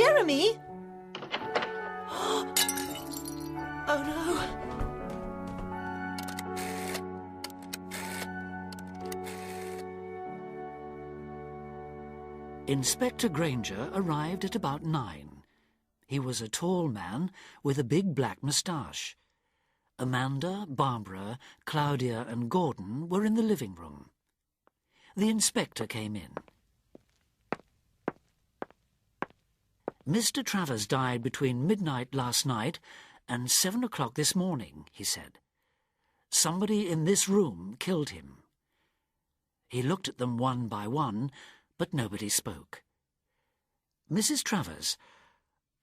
Jeremy! Oh, no. Inspector Granger arrived at about 9. He was a tall man with a big black moustache. Amanda, Barbara, Claudia and Gordon were in the living room. The inspector came in. Mr. Travers died between midnight last night and 7 o'clock this morning, he said. Somebody in this room killed him. He looked at them one by one, but nobody spoke. Mrs. Travers,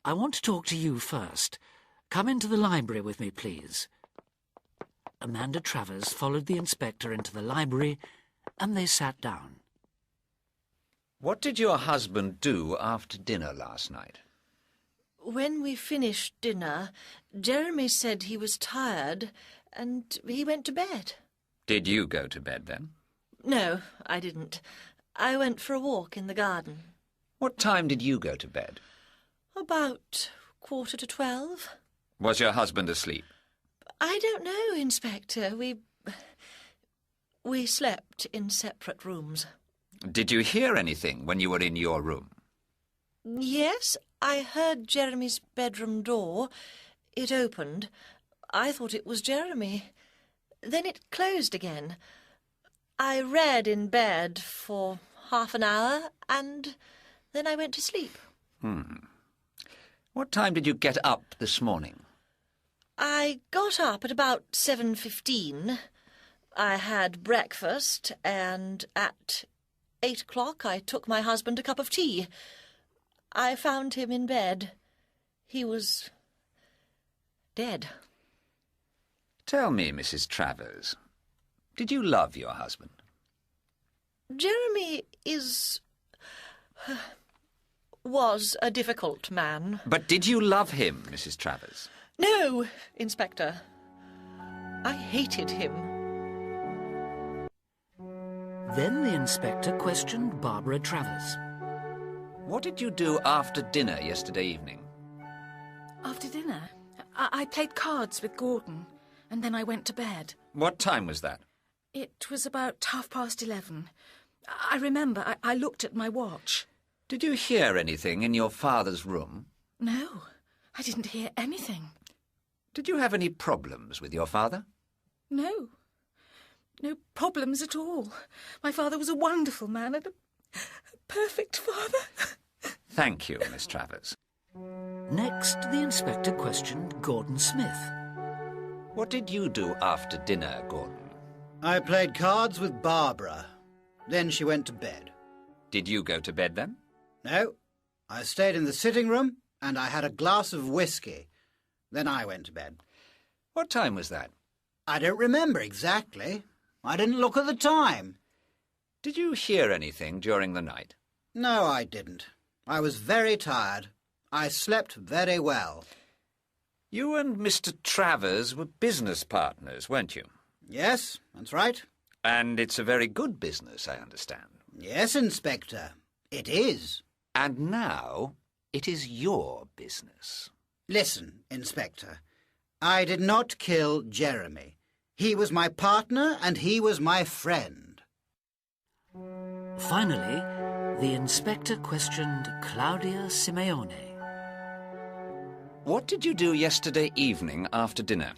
I want to talk to you first. Come into the library with me, please. Amanda Travers followed the inspector into the library, and they sat down. What did your husband do after dinner last night? When we finished dinner, Jeremy said he was tired, and he went to bed. Did you go to bed then? No, I didn't. I went for a walk in the garden. What time did you go to bed? About 11:45. Was your husband asleep? I don't know, Inspector. We slept in separate rooms. Did you hear anything when you were in your room? Yes, I heard Jeremy's bedroom door. It opened. I thought it was Jeremy. Then it closed again. I read in bed for half an hour, and then I went to sleep. What time did you get up this morning? I got up at about 7:15. I had breakfast, and at 8 o'clock I took my husband a cup of tea. I found him in bed. He was dead. Tell me, Mrs. Travers, did you love your husband? Jeremy was a difficult man. But did you love him, Mrs. Travers? No, Inspector. I hated him. Then the inspector questioned Barbara Travers. What did you do after dinner yesterday evening? After dinner, I played cards with Gordon, and then I went to bed. What time was that? It was about 11:30. I remember I looked at my watch. Did you hear anything in your father's room? No, I didn't hear anything. Did you have any problems with your father? No. No problems at all. My father was a wonderful man and a perfect father. Thank you, Miss Travers. Next, the inspector questioned Gordon Smith. What did you do after dinner, Gordon? I played cards with Barbara. Then she went to bed. Did you go to bed then? No. I stayed in the sitting room and I had a glass of whiskey. Then I went to bed. What time was that? I don't remember exactly. I didn't look at the time. Did you hear anything during the night? No, I didn't. I was very tired. I slept very well. You and Mr. Travers were business partners, weren't you? Yes, that's right. And it's a very good business, I understand. Yes, Inspector. It is. And now it is your business. Listen, Inspector. I did not kill Jeremy. He was my partner and he was my friend. Finally, the inspector questioned Claudia Simeone. What did you do yesterday evening after dinner?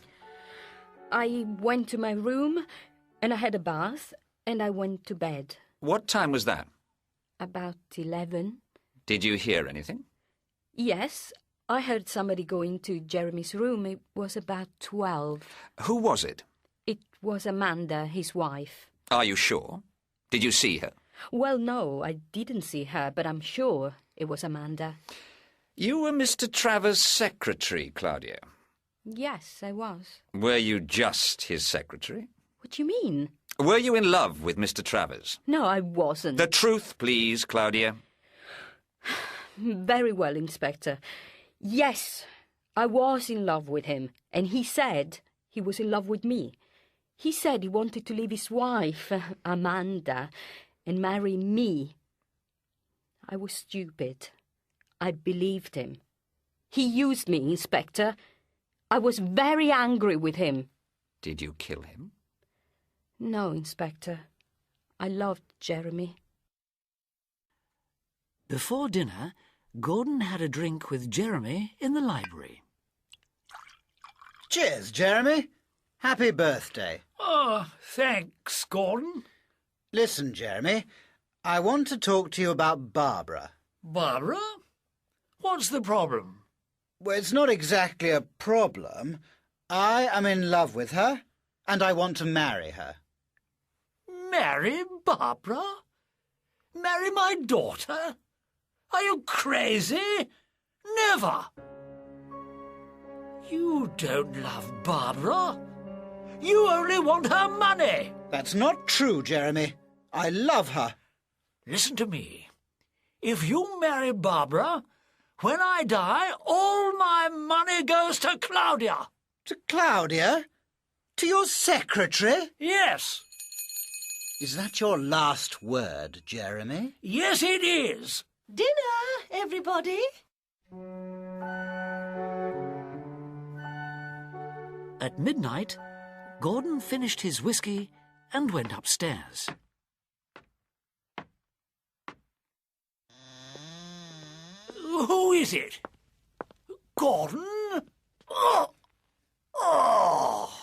I went to my room and I had a bath and I went to bed. What time was that? About 11. Did you hear anything? Yes, I heard somebody go into Jeremy's room. It was about 12. Who was it? It was Amanda, his wife. Are you sure? Did you see her? Well, no, I didn't see her, but I'm sure it was Amanda. You were Mr. Travers' secretary, Claudia. Yes, I was. Were you just his secretary? What do you mean? Were you in love with Mr. Travers? No, I wasn't. The truth, please, Claudia. Very well, Inspector. Yes, I was in love with him, and he said he was in love with me. He said he wanted to leave his wife, Amanda, and marry me. I was stupid. I believed him. He used me, Inspector. I was very angry with him. Did you kill him? No, Inspector. I loved Jeremy. Before dinner, Gordon had a drink with Jeremy in the library. Cheers, Jeremy. Happy birthday. Oh, thanks, Gordon. Listen, Jeremy, I want to talk to you about Barbara. Barbara? What's the problem? Well, it's not exactly a problem. I am in love with her, and I want to marry her. Marry Barbara? Marry my daughter? Are you crazy? Never! You don't love Barbara. You only want her money. That's not true, Jeremy. I love her. Listen to me. If you marry Barbara, when I die, all my money goes to Claudia. To Claudia? To your secretary? Yes. Is that your last word, Jeremy? Yes, it is. Dinner, everybody. At midnight, Gordon finished his whiskey and went upstairs. Who is it? Gordon? Oh! Oh!